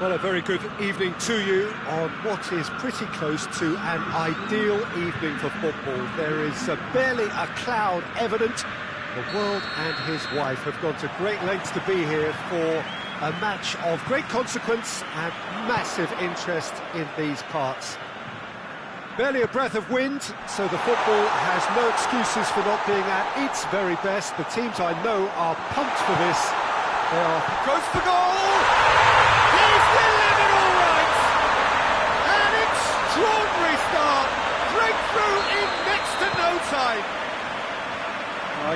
Well, a very good evening to you on what is pretty close to an ideal evening for football. There is barely a cloud evident. The world and his wife have gone to great lengths to be here for a match of great consequence and massive interest in these parts. Barely a breath of wind, so the football has no excuses for not being at its very best. The teams I know are pumped for this. They are... Goes for goal! He's delivered all right! An extraordinary start! Breakthrough in next to no time!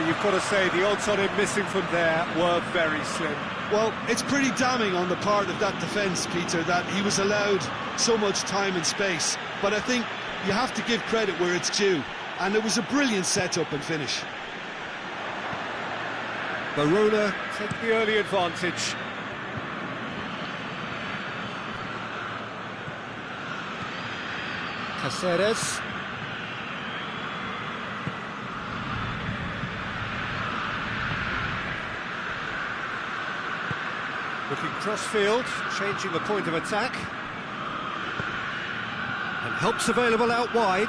You've got to say, the odds on him missing from there were very slim. Well, it's pretty damning on the part of that defence, Peter, that he was allowed so much time and space. But I think you have to give credit where it's due, and it was a brilliant set-up and finish. Verona take the early advantage. Caceres. Looking cross-field, changing the point of attack. And help's available out wide.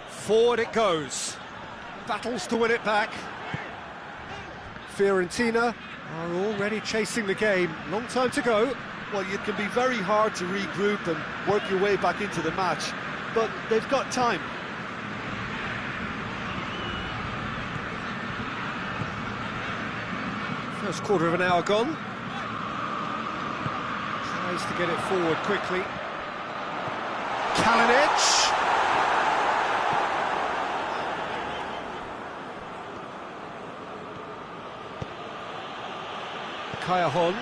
Forward it goes. Battles to win it back. Fiorentina are already chasing the game. Long time to go. Well, it can be very hard to regroup and work your way back into the match, but they've got time. First quarter of an hour gone. Tries to get it forward quickly. Kalinic. Cajon.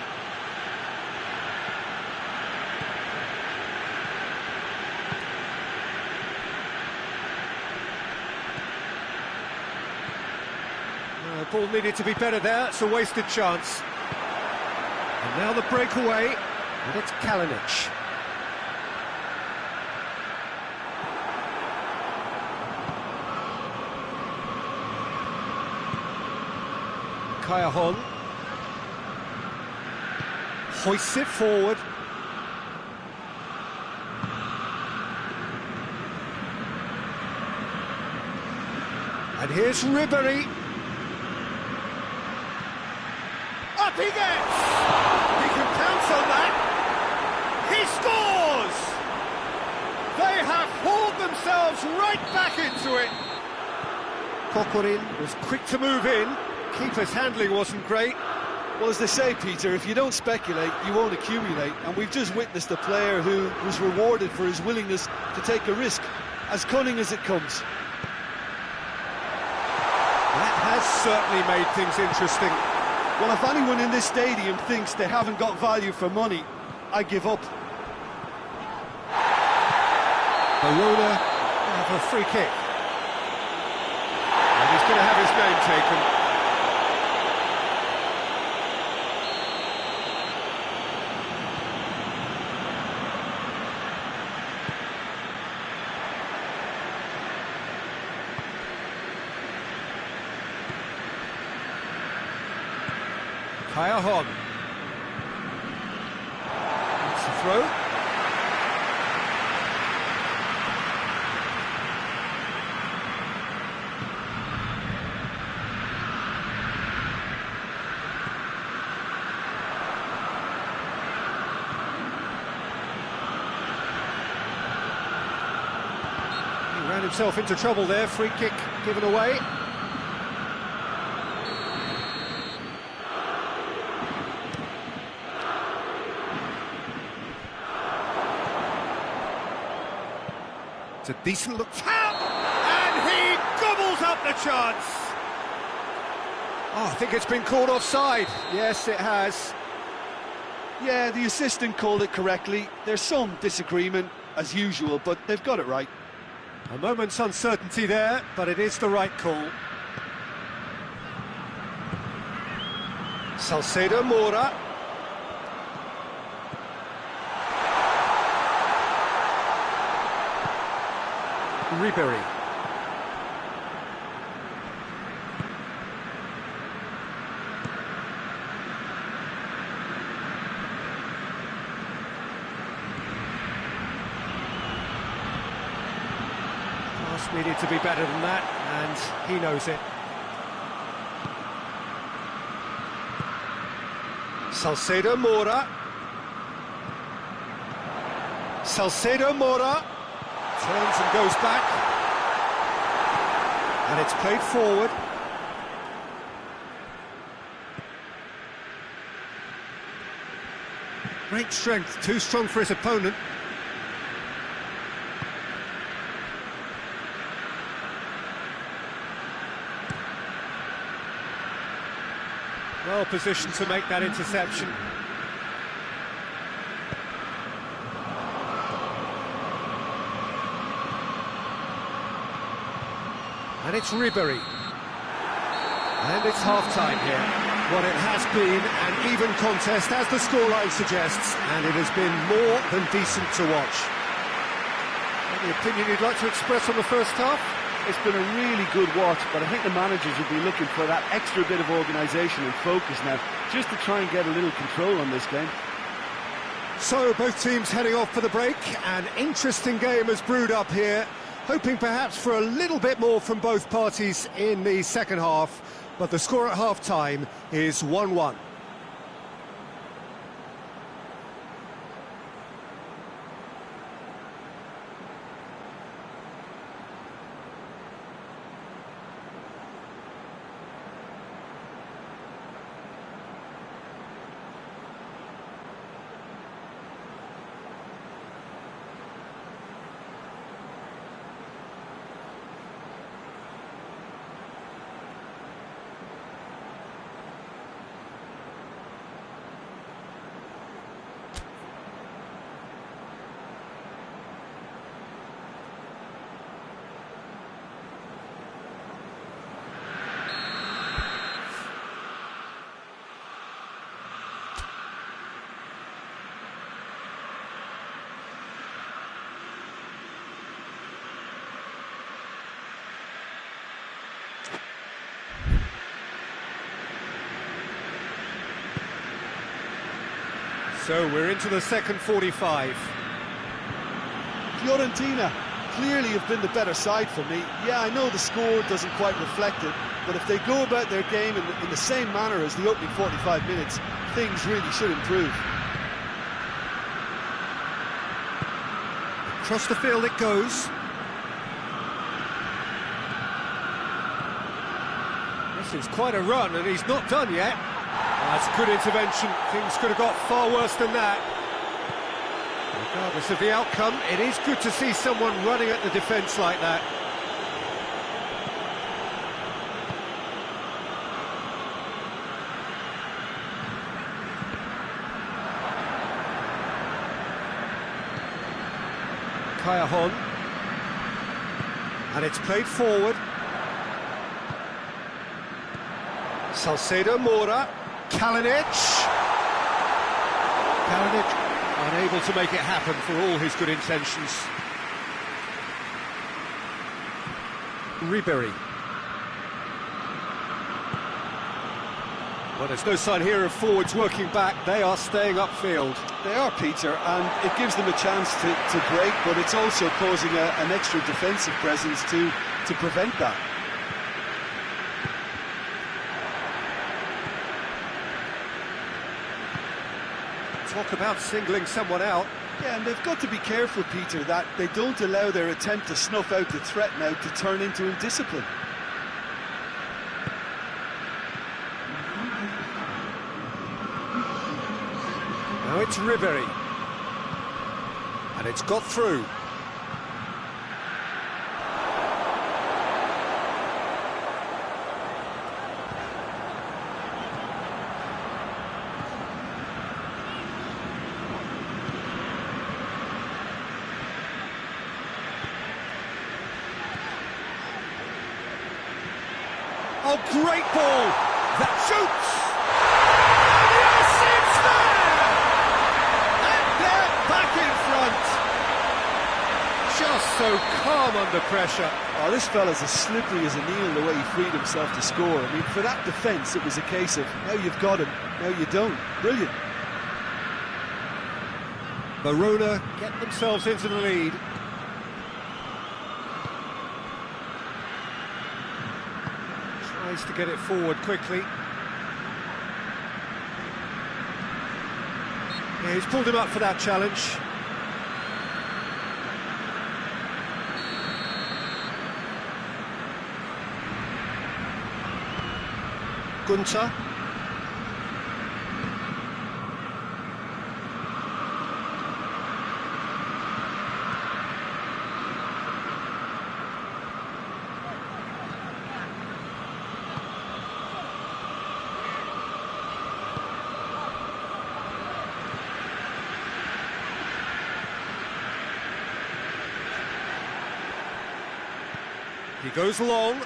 Ball needed to be better there, it's a wasted chance. And now the breakaway, and it's Kalinic. Cajon. Hoists it forward. And here's Ribery. Up he gets! He can pounce on that. He scores! They have hauled themselves right back into it. Kokorin was quick to move in. Keeper's handling wasn't great. Well, as they say, Peter, if you don't speculate, you won't accumulate. And we've just witnessed a player who was rewarded for his willingness to take a risk, as cunning as it comes. That has certainly made things interesting. Well, if anyone in this stadium thinks they haven't got value for money, I give up. Verona have a free kick. And he's going to have his name taken. Cajon. It's a throw. He ran himself into trouble there, free kick given away. It's a decent look, and he gobbles up the chance. Oh, I think it's been called offside. Yes, it has. Yeah, the assistant called it correctly. There's some disagreement, as usual, but they've got it right. A moment's uncertainty there, but it is the right call. Salcedo Mora. Ribery. Pass needed to be better than that, and he knows it. Salcedo Mora. Salcedo Mora. Turns and goes back. And it's played forward. Great strength, too strong for his opponent. Well positioned to make that interception. And it's Ribery. And it's half-time here. Well, it has been an even contest, as the scoreline suggests, and it has been more than decent to watch. Any opinion you'd like to express on the first half? It's been a really good watch, but I think the managers will be looking for that extra bit of organisation and focus now, just to try and get a little control on this game. So, both teams heading off for the break. An interesting game has brewed up here, hoping perhaps for a little bit more from both parties in the second half, but the score at half-time is 1-1. So we're into the second 45. Fiorentina clearly have been the better side for me. Yeah, I know the score doesn't quite reflect it, but if they go about their game in the same manner as the opening 45 minutes, things really should improve. Across the field it goes. This is quite a run, and he's not done yet. That's a good intervention. Things could have got far worse than that. Regardless of the outcome, it is good to see someone running at the defence like that. Kayahon. And it's played forward. Salcedo Mora. Kalinic unable to make it happen for all his good intentions. Ribery. Well, there's no sign here of forwards working back. They are staying upfield. They are, Peter, and it gives them a chance to break, but it's also causing an extra defensive presence to prevent that. Talk about singling someone out. Yeah, and they've got to be careful, Peter, that they don't allow their attempt to snuff out the threat now to turn into indiscipline. Now it's Ribery. And it's got through. Oh, great ball! That shoots! just so calm under pressure. Oh, this fella's as slippery as a needle the way he freed himself to score. I mean, for that defence, it was a case of, now you've got him, now you don't. Brilliant. Verona get themselves into the lead. Tries to get it forward quickly. Yeah, he's pulled him up for that challenge. Gunter. He goes long.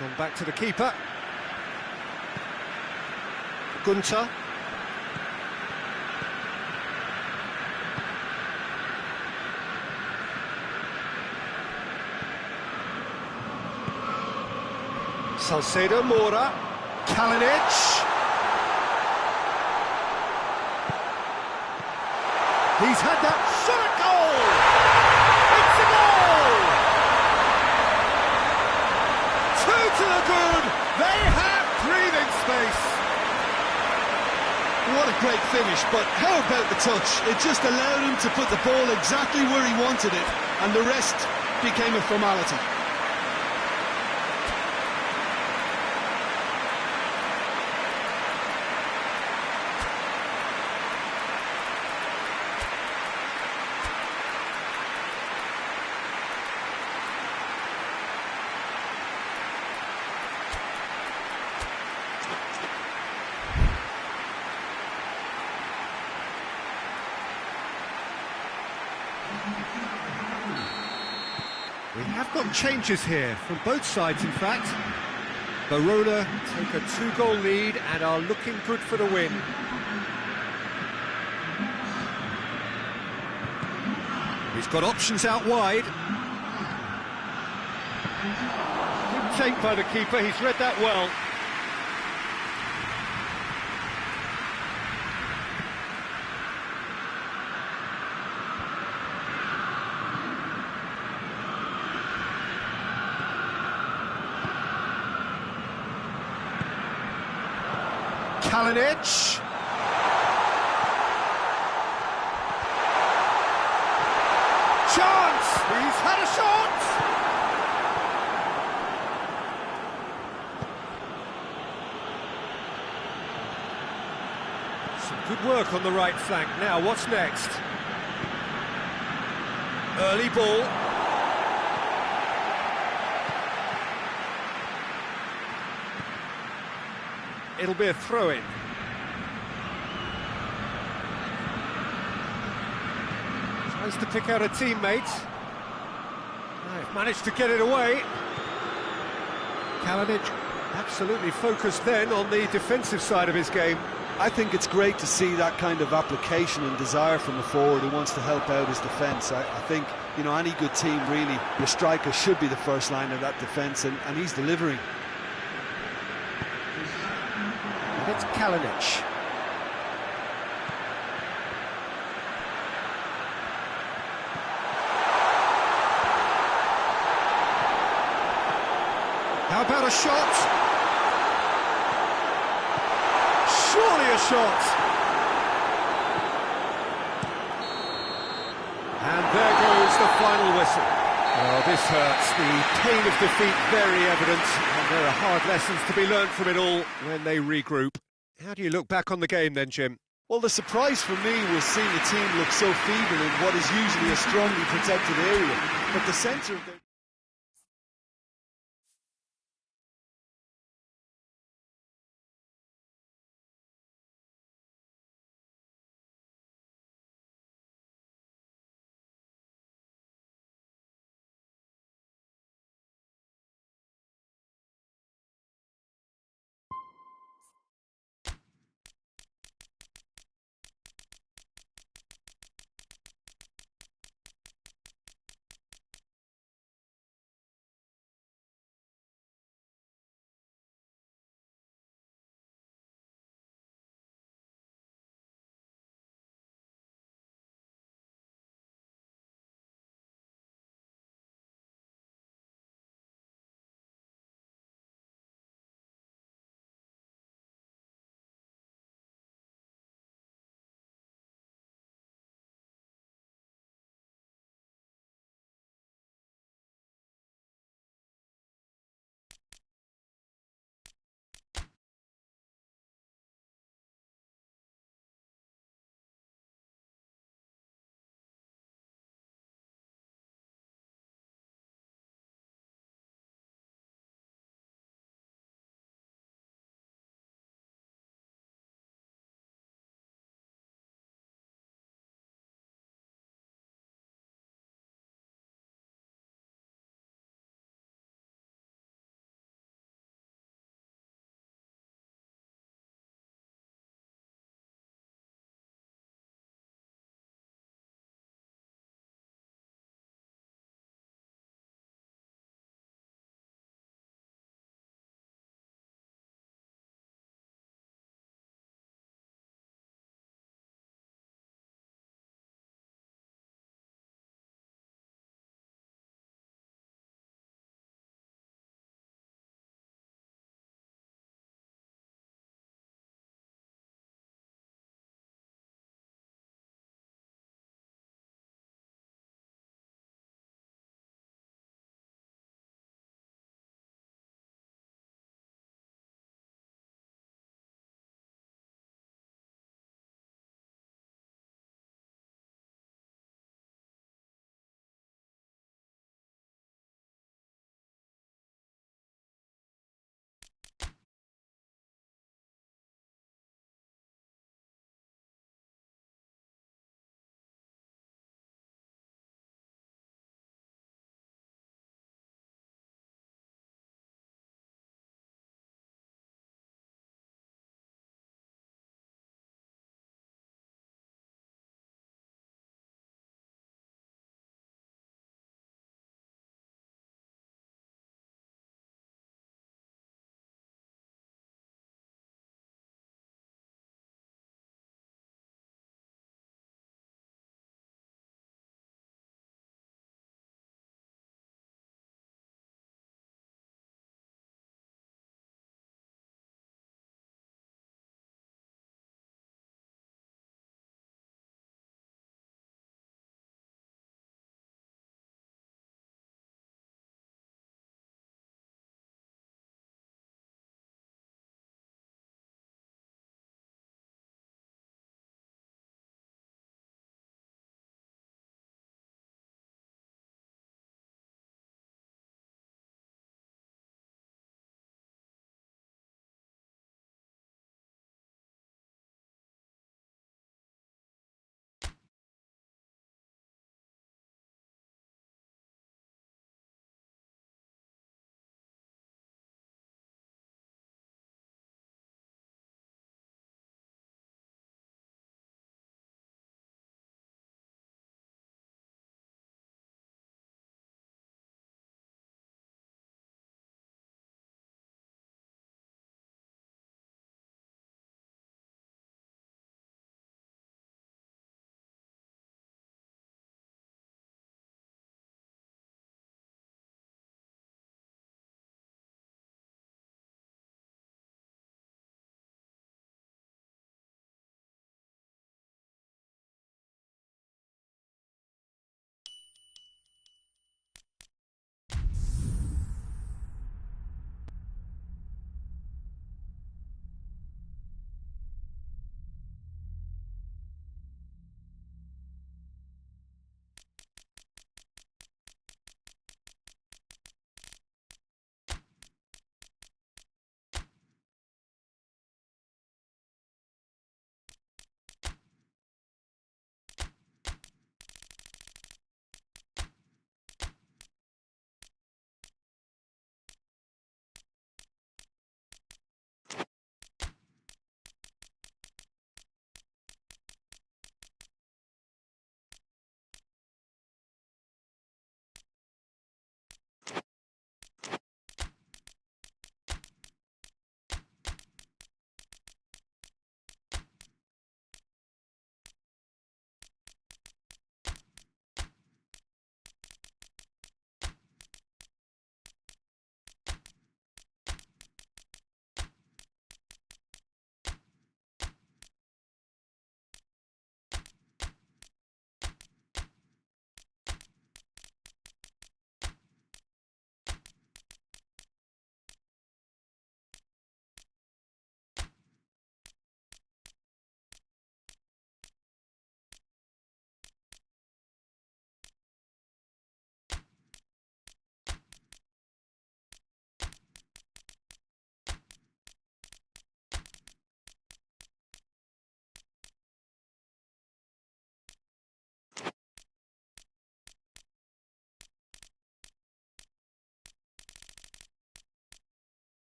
Gone back to the keeper. Gunter. Salcedo, Mora. Kalinic. He's had that shot at goal! It's a goal! Two to the good. They have breathing space. What a great finish, but how about the touch? It just allowed him to put the ball exactly where he wanted it, and the rest became a formality. We have got changes here, from both sides in fact. Verona take a 2-goal lead and are looking good for the win. He's got options out wide. Good take by the keeper, he's read that well. Kalinic. Chance! He's had a shot! Some good work on the right flank. Now, what's next? Early ball. It'll be a throw-in. Tries to pick out a teammate. They've managed to get it away. Kalinic absolutely focused then on the defensive side of his game. I think it's great to see that kind of application and desire from a forward who wants to help out his defence. I think, you know, any good team really, your striker should be the first line of that defence, and he's delivering. It's Kalinic. How about a shot? Surely a shot! And there goes the final whistle. Oh, this hurts. The pain of defeat very evident, and there are hard lessons to be learned from it all when they regroup. How do you look back on the game then, Jim? Well, the surprise for me was seeing the team look so feeble in what is usually a strongly protected area. But the centre of their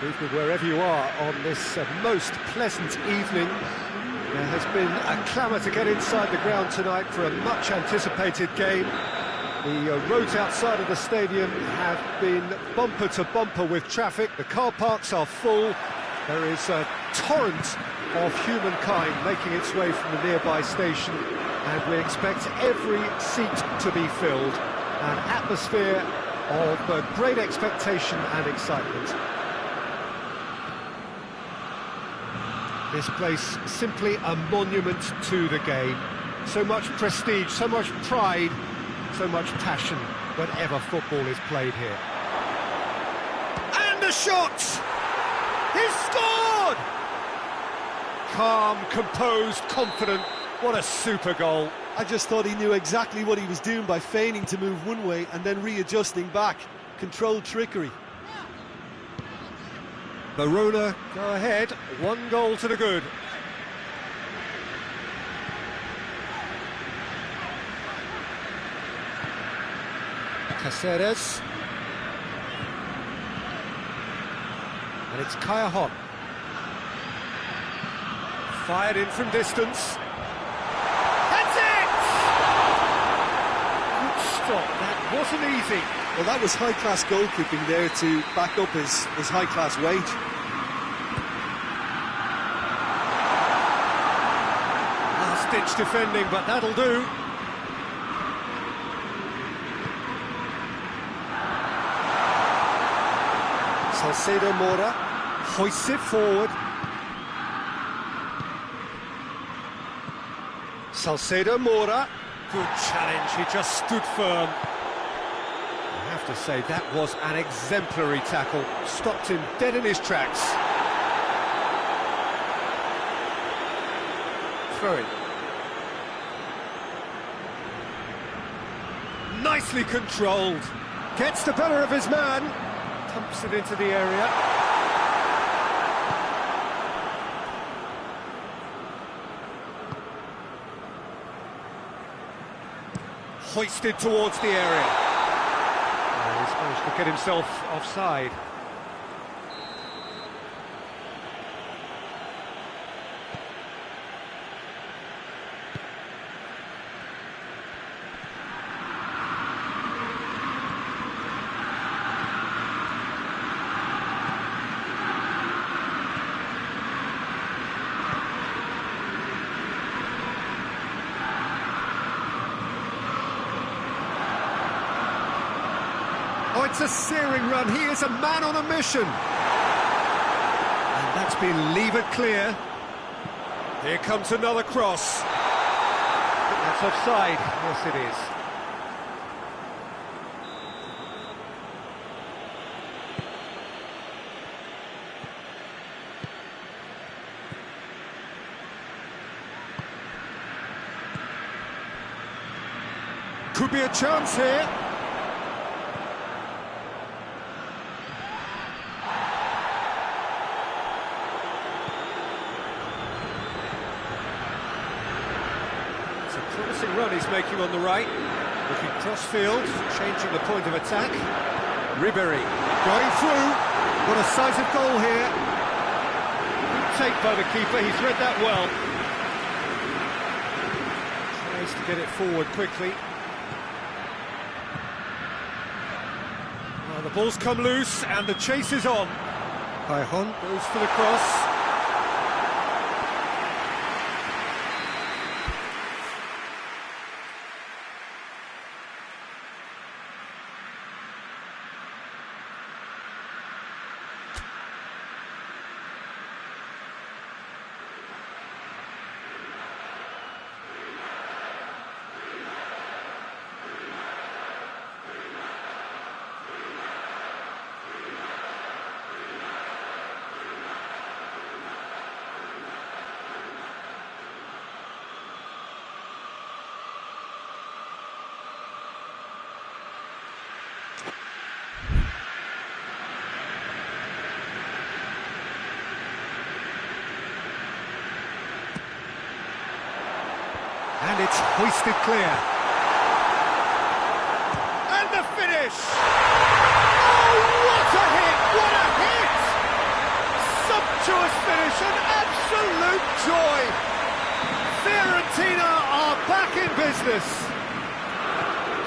Good evening wherever you are on this most pleasant evening. There has been a clamour to get inside the ground tonight for a much anticipated game. The roads outside of the stadium have been bumper to bumper with traffic. The car parks are full. There is a torrent of humankind making its way from the nearby station, and we expect every seat to be filled. An atmosphere of great expectation and excitement. This place simply a monument to the game. So much prestige, so much pride, so much passion whenever football is played here. And a shot! He's scored! Calm, composed, confident. What a super goal. I just thought he knew exactly what he was doing by feigning to move one way and then readjusting back. Controlled trickery. Verona go ahead, 1 goal to the good. Caceres. And it's Kaya. Fired in from distance. That's it! Good stop, that wasn't easy. Well, that was high-class goalkeeping there to back up his high-class wage. Last-ditch defending, but that'll do. Salcedo Mora hoists it forward. Salcedo Mora, good challenge, he just stood firm. I have to say, that was an exemplary tackle, stopped him dead in his tracks. Throw it. Nicely controlled, gets the better of his man, pumps it into the area. Hoisted towards the area. Oh, he's managed to get himself offside. Oh, it's a searing run. He is a man on a mission. And that's been levered clear. Here comes another cross. That's offside. Yes, it is. Could be a chance here. Promising run he's making on the right, looking cross-field, changing the point of attack. Ribéry going through. What a sight of goal here. Good take by the keeper, he's read that well. Tries to get it forward quickly. Well, the ball's come loose and the chase is on. Cajon goes for the cross. And it's hoisted clear. And the finish! Oh, what a hit! What a hit! Sumptuous finish, an absolute joy. Fiorentina are back in business.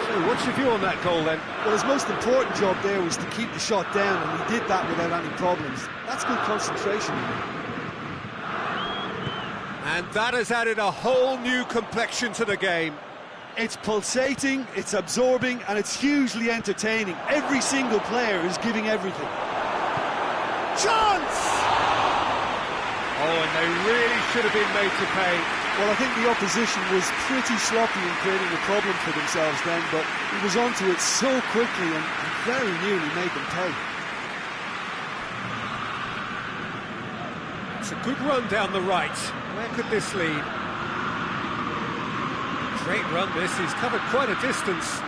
So what's your view on that goal then? Well, his most important job there was to keep the shot down, and he did that without any problems. That's good concentration. And that has added a whole new complexion to the game. It's pulsating, it's absorbing, and it's hugely entertaining. Every single player is giving everything. Chance! Oh, and they really should have been made to pay. Well, I think the opposition was pretty sloppy in creating a problem for themselves then, but he was onto it so quickly and very nearly made them pay. It's a good run down the right. Where could this lead? Great run this, he's covered quite a distance.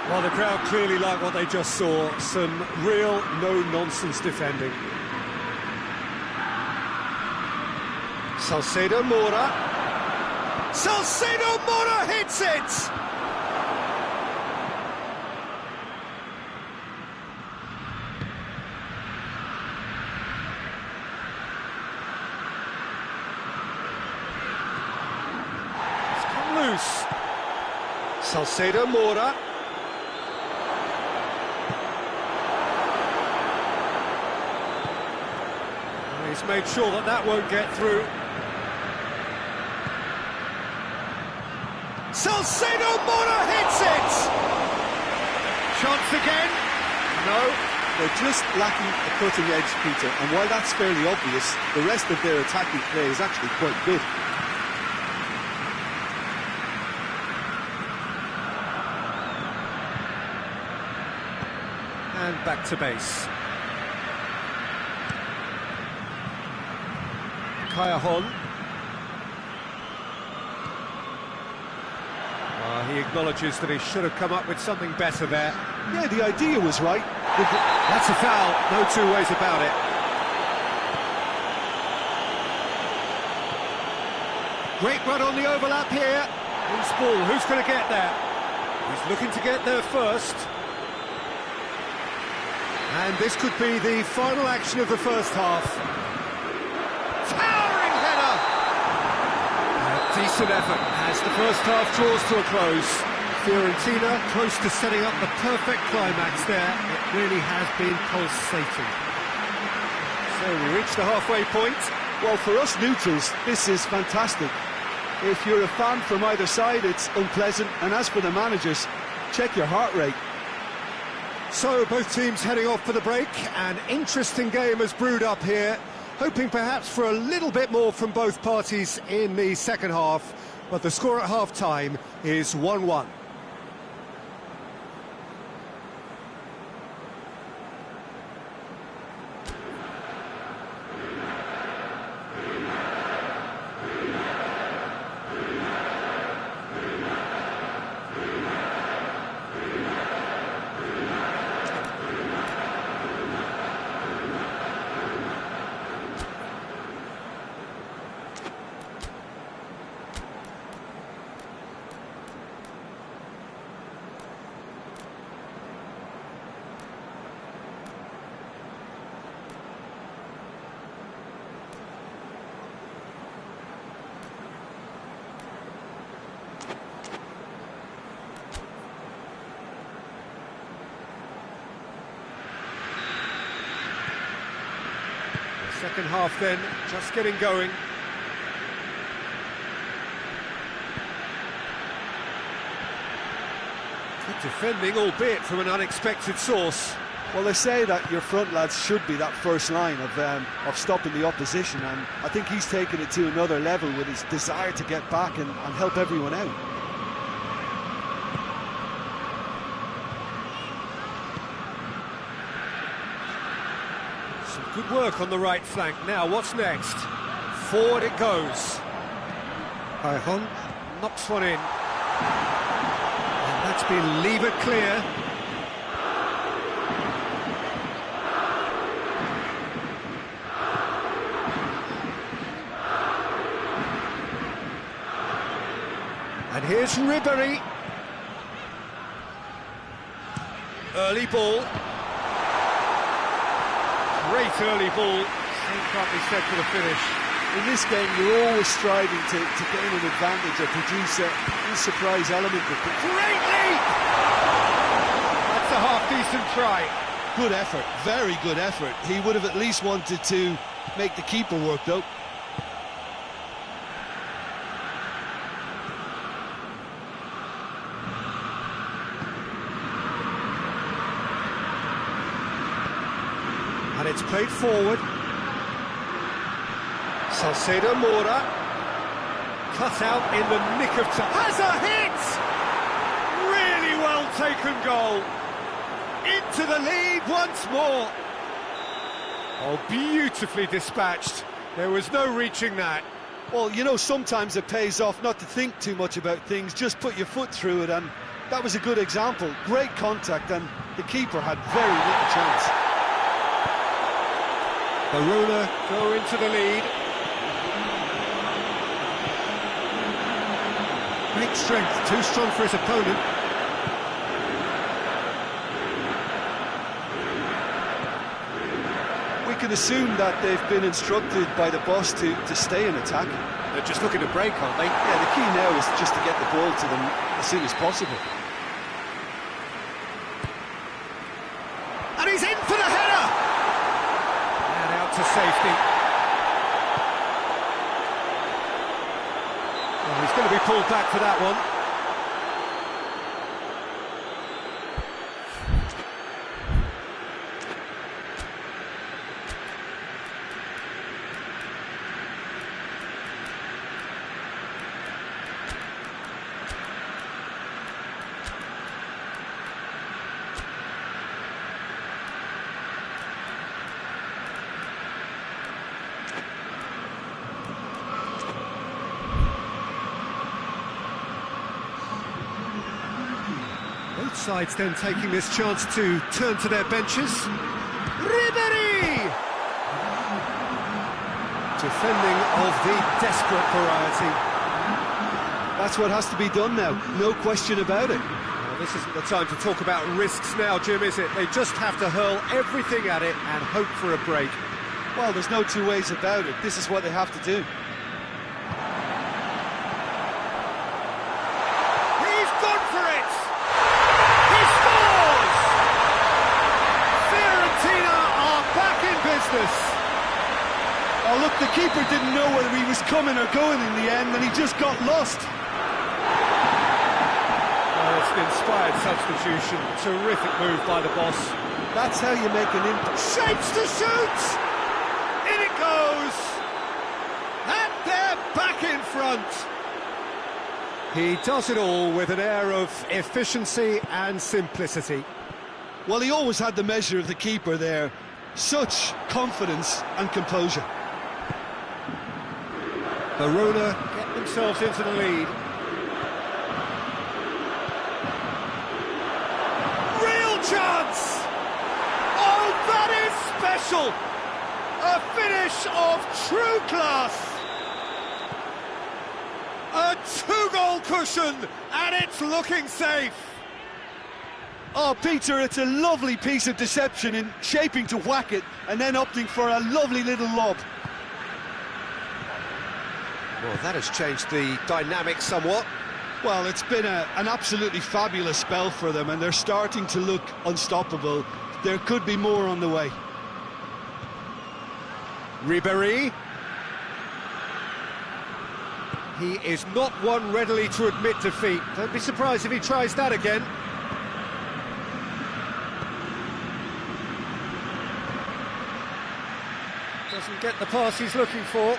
Well, the crowd clearly like what they just saw. Some real no-nonsense defending. Salcedo Mora. Salcedo Mora hits it! Loose. Salcedo Mora. Well, he's made sure that that won't get through. Salcedo Mora hits it! Chance again? No. They're just lacking a cutting edge, Peter, and while that's fairly obvious, the rest of their attacking play is actually quite good. And back to base. Kayahon. He acknowledges that he should have come up with something better there. Yeah, the idea was right. That's a foul, no two ways about it. Great run on the overlap here. Loose ball, who's going to get there? He's looking to get there first. And this could be the final action of the first half. Towering header! A decent effort as the first half draws to a close. Fiorentina close to setting up the perfect climax there. It really has been pulsating. So we reach the halfway point. Well, for us neutrals, this is fantastic. If you're a fan from either side, it's unpleasant. And as for the managers, check your heart rate. So both teams heading off for the break. An interesting game has brewed up here, hoping perhaps for a little bit more from both parties in the second half, but the score at half-time is 1-1. Second half then, just getting going. Good defending, albeit from an unexpected source. Well, they say that your front lads should be that first line of stopping the opposition, and I think he's taken it to another level with his desire to get back and help everyone out. Some good work on the right flank. Now, what's next? Forward it goes. Kayahon knocks one in. And that's been levered clear. And here's Ribery. Early ball. Great early ball. can't be said for the finish. In this game, you're always striving to gain an advantage or produce a surprise element. Great leap! That's a half-decent try. Good effort, very good effort. He would have at least wanted to make the keeper work, though. And it's played forward. Salcedo Mora, cut out in the nick of time. Has a hit! Really well taken goal. Into the lead once more. Oh, beautifully dispatched. There was no reaching that. Well, you know, sometimes it pays off not to think too much about things, just put your foot through it, and that was a good example. Great contact, and the keeper had very little chance. Barona go into the lead. Great strength, too strong for his opponent. We can assume that they've been instructed by the boss to stay in attack. They're just looking to break, aren't they? Yeah, the key now is just to get the ball to them as soon as possible. And he's in for the header! And out to safety. Well, he's going to be pulled back for that one. Both sides then taking this chance to turn to their benches. Ribéry! Defending of the desperate variety. That's what has to be done now, no question about it. Well, this isn't the time to talk about risks now, Jim, is it? They just have to hurl everything at it and hope for a break. Well, there's no two ways about it. This is what they have to do. He's gone for it! He scores! Fiorentina are back in business. Oh, look, the keeper didn't know whether he was coming or going in the end, and he just got lost. Oh, it's an inspired substitution. Terrific move by the boss. That's how you make an impact. Shapes to shoot! In it goes! And they're back in front. He does it all with an air of efficiency and simplicity. Well, he always had the measure of the keeper there. Such confidence and composure. Barona get themselves into the lead. Real chance! Oh, that is special! A finish of true class! A two-goal cushion, and it's looking safe! Oh, Peter, it's a lovely piece of deception in shaping to whack it and then opting for a lovely little lob. Well, that has changed the dynamic somewhat. Well, it's been an absolutely fabulous spell for them, and they're starting to look unstoppable. There could be more on the way. Ribéry. He is not one readily to admit defeat. Don't be surprised if he tries that again. Doesn't get the pass he's looking for.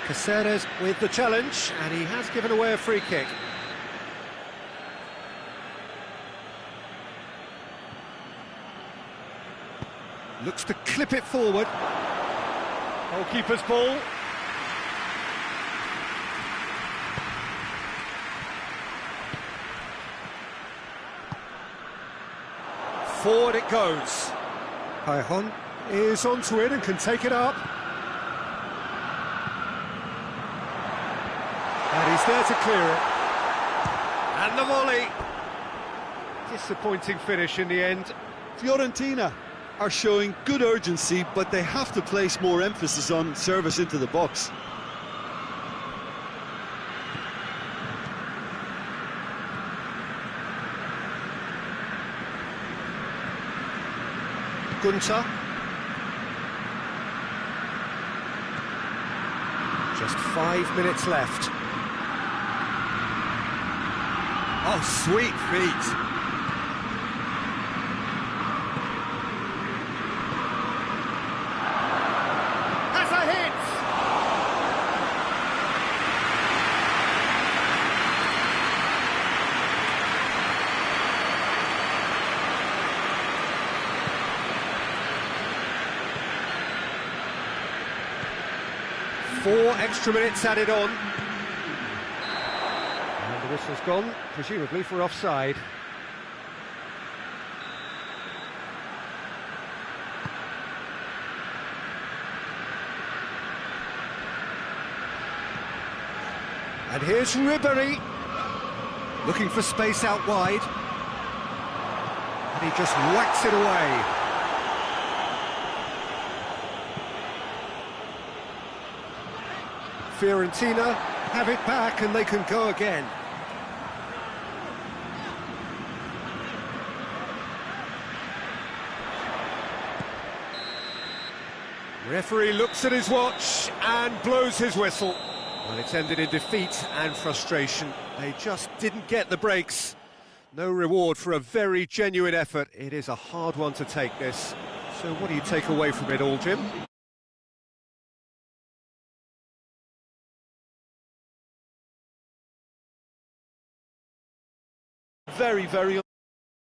Caceres with the challenge, and he has given away a free kick. Looks to clip it forward. Goalkeeper's ball. Forward it goes. Cajon is onto it and can take it up. And he's there to clear it. And the volley. Disappointing finish in the end. Fiorentina are showing good urgency, but they have to place more emphasis on service into the box. Gunter. Just 5 minutes left. Oh, sweet feet. Has a hit! Four extra minutes added on. And the whistle's gone, presumably for offside. And here's Ribery, looking for space out wide. And he just whacks it away. Fiorentina have it back and they can go again. Referee looks at his watch and blows his whistle. Well, it's ended in defeat and frustration. They just didn't get the breaks. No reward for a very genuine effort. It is a hard one to take, this. So what do you take away from it all, Jim? Very, very